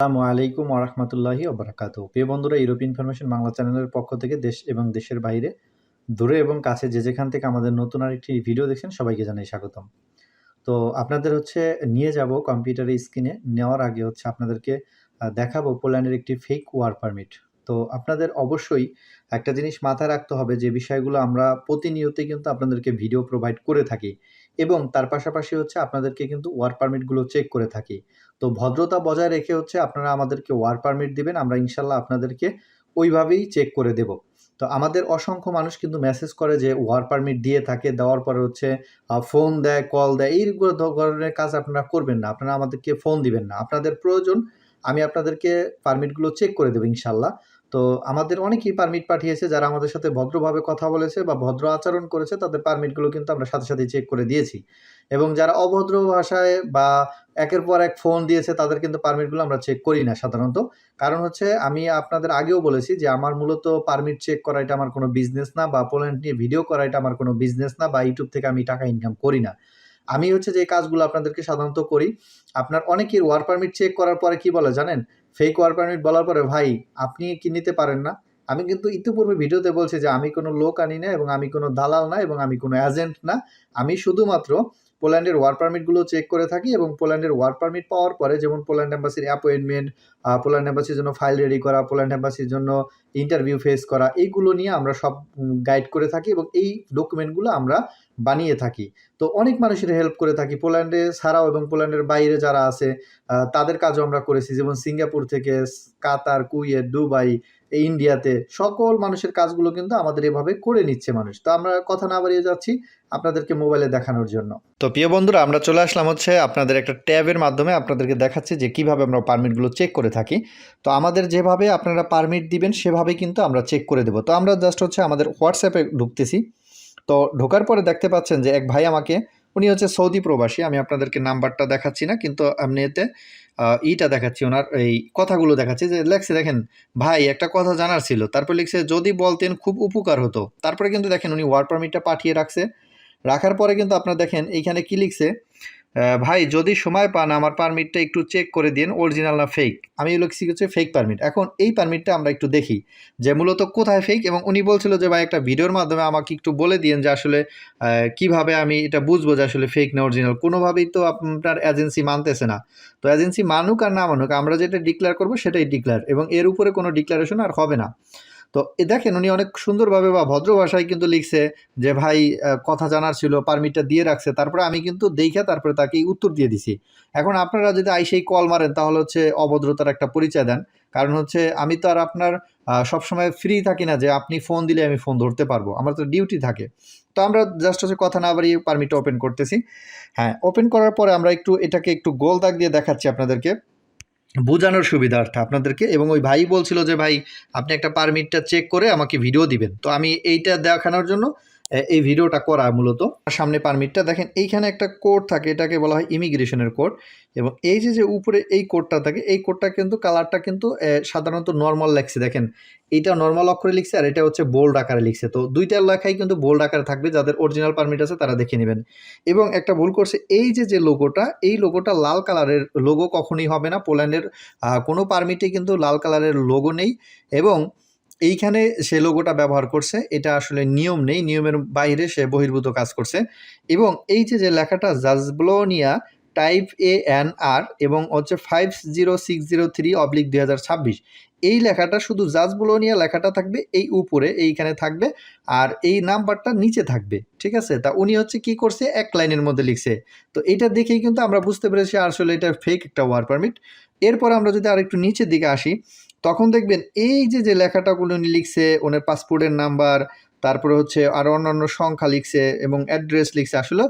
আসসালামু আলাইকুম ওয়া রাহমাতুল্লাহি ওয়া বারাকাতুহু। প্রিয় বন্ধুরা, ইউরোপিয়ান ইনফরমেশন বাংলা চ্যানেলের পক্ষ থেকে দেশ এবং দেশের বাইরে, দূরে এবং কাছে যে যেখান থেকে আমাদের নতুন আরেকটি ভিডিও দেখছেন সবাইকে জানাই স্বাগতম। তো আপনাদের নিয়ে যাব কম্পিউটারের স্ক্রিনে। নেওয়ার আগে আপনাদেরকে দেখাবো পোল্যান্ডের একটি ফেক ওয়ার্ক পারমিট। তো আপনাদের অবশ্যই একটা জিনিস মাথায় রাখতে হবে যে বিষয়গুলো আমরা প্রতিনিয়তই কিন্তু আপনাদেরকে ভিডিও প্রোভাইড করে থাকি এবং তার পাশাপাশি আপনাদেরকে কিন্তু ওয়ার্ক পারমিটগুলো চেক করে থাকি। তো ভদ্রতা বজায় রেখে আপনারা আমাদেরকে ওয়ার্ক পারমিট দিবেন। আমরা ইনশাআল্লাহ আপনাদেরকে ওইভাবেই চেক করে দেব। তো আমাদের অসংখ্য মানুষ কিন্তু মেসেজ করে যে ওয়ার্ক পারমিট দিয়ে থাকে, দেওয়ার পরে ফোন দেয়, কল দেয়। এইগুলো ধরনের কাজ আপনারা করবেন না। আপনারা আমাদেরকে ফোন দিবেন না। আপনাদের প্রয়োজন আমি আপনাদেরকে পারমিটগুলো চেক করে দেব ইনশাআল্লাহ। তো আমাদের অনেকেই পারমিট পাঠিয়েছে যারা আমাদের সাথে ভদ্রভাবে কথা বলেছে বা ভদ্র আচরণ করেছে, তাদের পারমিটগুলো কিন্তু আমরা সাথে সাথেই চেক করে দিয়েছি। এবং যারা অভদ্র ভাষায় বা একের পর এক ফোন দিয়েছে তাদের কিন্তু পারমিটগুলো আমরা চেক করি না সাধারণত। কারণ আমি আপনাদের আগেও বলেছি যে আমার মূলত পারমিট চেক করা এটা আমার কোনো বিজনেস না, বা পোল্যান্ড নিয়ে ভিডিও করা এটা আমার কোনো বিজনেস না, বা ইউটিউব থেকে আমি টাকা ইনকাম করি না। আমি যে কাজগুলো আপনাদেরকে সাধারণত করি, আপনার অনেকের ওয়ার্ক পারমিট চেক করার পরে কি বলে জানেন? ফেক ওয়ার্ক পারমিট বলার পরে, "ভাই আপনি কি নিতে পারেন না?" আমি কিন্তু ইতিপূর্বে ভিডিওতে বলছি যে আমি কোনো লোক আনি না এবং আমি কোনো দালাল না এবং আমি কোনো এজেন্ট না। আমি শুধুমাত্র পোল্যান্ডের ওয়ার্ক পারমিটগুলো চেক করে থাকি এবং পোল্যান্ডের ওয়ার্ক পারমিট পাওয়ার পরে, যেমন পোল্যান্ড এম্বাসির অ্যাপয়েন্টমেন্ট, পোল্যান্ড এম্বাসির জন্য ফাইল রেডি করা, পোল্যান্ড এম্বাসির জন্য ইন্টারভিউ ফেস করা, এইগুলো নিয়ে আমরা সব গাইড করে থাকি এবং এই ডকুমেন্টগুলো আমরা বানিয়ে থাকি। তো অনেক মানুষের হেল্প করে থাকি পোল্যান্ডে ছাড়াও, এবং পোল্যান্ডের বাইরে যারা আছে তাদের কাজও আমরা করেছি। যেমন সিঙ্গাপুর থেকে, কাতার, কুয়েত, দুবাই, ইন্ডিয়াতে সকল মানুষের কাজগুলো কিন্তু আমাদের এভাবে করে নিচ্ছে মানুষ। তো আমরা কথা না বাড়িয়ে যাচ্ছি আপনাদেরকে মোবাইলে দেখানোর জন্য। তো প্রিয় বন্ধুরা, আমরা চলে আসলাম আপনাদের একটা ট্যাবের মাধ্যমে আপনাদেরকে দেখাচ্ছি যে কিভাবে আমরা পারমিটগুলো চেক করে থাকি। তো আমাদের যেভাবে আপনারা পারমিট দিবেন সেভাবেই কিন্তু আমরা চেক করে দেব। তো আমরা জাস্ট আমাদের হোয়াটসঅ্যাপে ঢুকতেছি। তো ঢোকার পরে দেখতে পাচ্ছেন যে এক ভাই আমাকে, উনি সৌদি প্রবাসী। আমি আপনাদেরকে নাম্বারটা দেখাচ্ছি না, কিন্তু আমি ইটা দেখাচ্ছি, ওনার এই কথাগুলো দেখাচ্ছি যে লেখছে দেখেন, "ভাই একটা কথা জানার ছিল।" তারপর লিখছে, "যদি বলতেন খুব উপকার হতো।" তারপরে কিন্তু দেখেন উনি ওয়ার্ক পারমিটটা পাঠিয়ে রাখছে। রাখার পরে কিন্তু আপনারা দেখেন এইখানে কি লিখছে, "ভাই যদি সময় পান আমার পারমিটটা একটু চেক করে দিন, অরিজিনাল না ফেক।" আমি লিখছি ফেক পারমিট। এখন এই পারমিটটা আমরা একটু দেখি যে মূলত কোথায় ফেক, এবং উনি বলছিল যে ভাই একটা ভিডিওর মাধ্যমে আমাকে একটু বলে দিয়েন যে আসলে কিভাবে আমি এটা বুঝবো যে আসলে ফেক না অরিজিনাল। কোনোভাবেই তো আপনার এজেন্সি মানতেছে না। তো এজেন্সি মানুক আর না মানুক, আমরা যেটা ডিক্লেয়ার করবো সেটাই ডিক্লেয়ার, এবং এর উপরে কোনো ডিক্লারেশন আর হবে না। তো দেখেন উনি অনেক সুন্দরভাবে বা ভদ্র ভাষায় কিন্তু লিখছে যে ভাই কথা জানার ছিল, পারমিটটা দিয়ে রাখছে। তারপরে আমি কিন্তু দেইখা তারপরে তাকে উত্তর দিয়ে দিছি। এখন আপনারা যদি আইসেই কল মারেন তাহলে অভদ্রতার একটা পরিচয় দেন। কারণ আমি তো আর আপনার সবসময় ফ্রি থাকি না যে আপনি ফোন দিলে আমি ফোন ধরতে পারবো। আমার তো ডিউটি থাকে। তো আমরা জাস্ট কথা না বাড়িয়ে পারমিটটা ওপেন করতেছি। হ্যাঁ, ওপেন করার পরে আমরা এটাকে একটু গোল দাগ দিয়ে দেখাচ্ছি আপনাদেরকে বোঝানোর সুবিধার্থে আপনাদেরকে। এবং ওই ভাই বলছিল যে ভাই আপনি একটা পারমিটটা চেক করে আমাকে ভিডিও দিবেন। তো আমি এইটা দেখানোর জন্য এই ভিডিওটা করা মূলত। সামনে পারমিটটা দেখেন, এইখানে একটা কোড থাকে, এটাকে বলা হয় ইমিগ্রেশনের কোড। এবং এই যে উপরে এই কোডটা থাকে, এই কোডটা কিন্তু কালারটা কিন্তু সাধারণত নর্মাল লেখছে। দেখেন এইটা নর্মাল অক্ষরে লিখছে আর এটা বোল্ড আকারে লিখছে। তো দুইটার লেখাই কিন্তু বোল্ড আকারে থাকবে, যাদের অরিজিনাল পারমিট আছে তারা দেখে নেবেন। এবং একটা ভুল করছে, এই যে লোগোটা, এই লোগোটা লাল কালারের লোগো কখনোই হবে না। পোল্যান্ডের কোনো পারমিটে কিন্তু লাল কালারের লোগো নেই, এবং এইখানে সে লোগোটা ব্যবহার করছে, এটা আসলে নিয়ম নেই, নিয়মের বাইরে সে বহির্ভূত কাজ করছে। এবং এই যে লেখাটা জাজব্লোনিয়া টাইপ ANR এবং 50603/2026, এই লেখাটা শুধু জাজব্লোনিয়া লেখাটা থাকবে এই উপরে, এইখানে থাকবে, আর এই নাম্বারটা নিচে থাকবে। ঠিক আছে? তা উনি কি করছে, এক লাইনের মধ্যে লিখছে। তো এটা দেখেই কিন্তু আমরা বুঝতে পেরেছি আসলে এটা ফেক একটা ওয়ার্ক পারমিট। এরপর আমরা যদি আরেকটু নিচের দিকে আসি, তখন দেখবেন এই যে লেখাটাগুলো উনি লিখছে, ওনার পাসপোর্টের নাম্বার, তারপরে আরও অন্যান্য সংখ্যা লিখছে এবং অ্যাড্রেস লিখছে। আসলে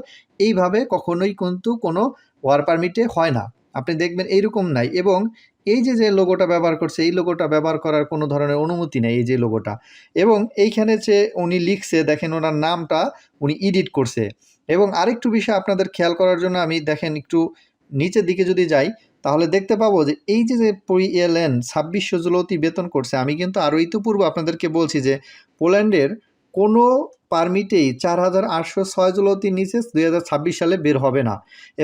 এইভাবে কখনোই কিন্তু কোনো ওয়ার্ক পারমিটে হয় না। আপনি দেখবেন এইরকম নাই। এবং এই যে লোগোটা ব্যবহার করছে, এই লোগোটা ব্যবহার করার কোনো ধরনের অনুমতি নেই, এই যে লোগোটা। এবং এইখানে উনি লিখছে, দেখেন ওনার নামটা উনি এডিট করছে। এবং আরেকটু বিষয় আপনাদের খেয়াল করার জন্য আমি দেখেন একটু নিচের দিকে যদি যাই, তাহলে দেখতে পাবো যে এই যে PLN 2600 জুলতি বেতন করছে। আমি কিন্তু আরও ইতিপূর্বে আপনাদেরকে বলছি যে পোল্যান্ডের কোনো পারমিটেই 4,806 জুলতির নিচে 2026 সালে বের হবে না,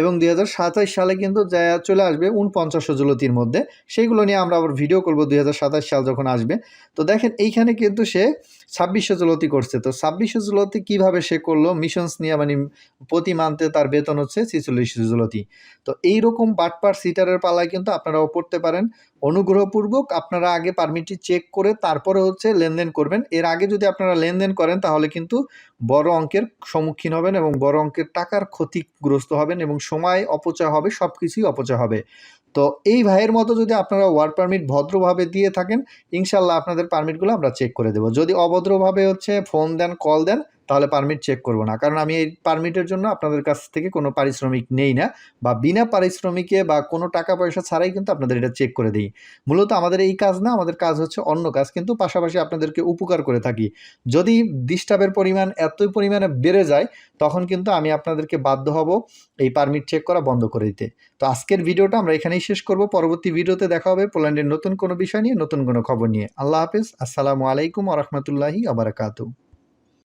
এবং 2027 সালে কিন্তু যা চলে আসবে 4900 জুলতির মধ্যে। সেইগুলো নিয়ে আমরা আবার ভিডিও করব 2027 সাল যখন আসবে। তো দেখেন এইখানে কিন্তু সে 2600 জুলতি করছে। তো 2600 জুলতি কীভাবে সে করলো মিশনস নিয়ে, মানে প্রতি মান্থে তার বেতন হচ্ছে 46 জুলতি। তো এইরকম বাটপার সিটারের পালায় কিন্তু আপনারাও পড়তে পারেন। অনুগ্রহপূর্বক আপনারা আগে পারমিটটি চেক করে তারপরে হচ্ছে লেনদেন করবেন। এর আগে যদি আপনারা লেনদেন করেন তাহলে কিন্তু বড় অঙ্কের সম্মুখীন হবেন এবং বড় অঙ্কের টাকার ক্ষতিগ্রস্ত হবেন এবং সময় অপচয় হবে, সব কিছুই অপচয় হবে। তো এই ভাইয়ের মতো যদি আপনারা ওয়ার্ক পারমিট ভদ্রভাবে দিয়ে থাকেন, ইনশাল্লাহ আপনাদের পারমিটগুলো আমরা চেক করে দেবো। যদি অভদ্রভাবে হচ্ছে ফোন দেন, কল দেন, তাহলে পারমিট চেক করব না, কারণ আমি এই পারমিটের জন্য আপনাদের কাছ থেকে কোনো পারিশ্রমিক নেই না, বা বিনা পারিশ্রমিকে বা কোনো টাকা পয়সা ছাড়াই কিন্তু আপনাদের এটা চেক করে দিই। মূলত আমাদের এই কাজ না, আমাদের কাজ হচ্ছে অন্য কাজ, কিন্তু পাশাপাশি আপনাদেরকে উপকার করে থাকি। যদি ডিস্টার্বের পরিমাণ এতই পরিমাণে বেড়ে যায়, তখন কিন্তু আমি আপনাদেরকে বাধ্য হব এই পারমিট চেক করা বন্ধ করে দিতে। তো আজকের ভিডিওটা আমরা এখানেই শেষ করব। পরবর্তী ভিডিওতে দেখা হবে পোল্যান্ডের নতুন কোনো বিষয় নিয়ে, নতুন কোনো খবর নিয়ে। আল্লাহ হাফেজ। আসসালামু আলাইকুম ওয়া রাহমাতুল্লাহি ওয়া বারাকাতুহু।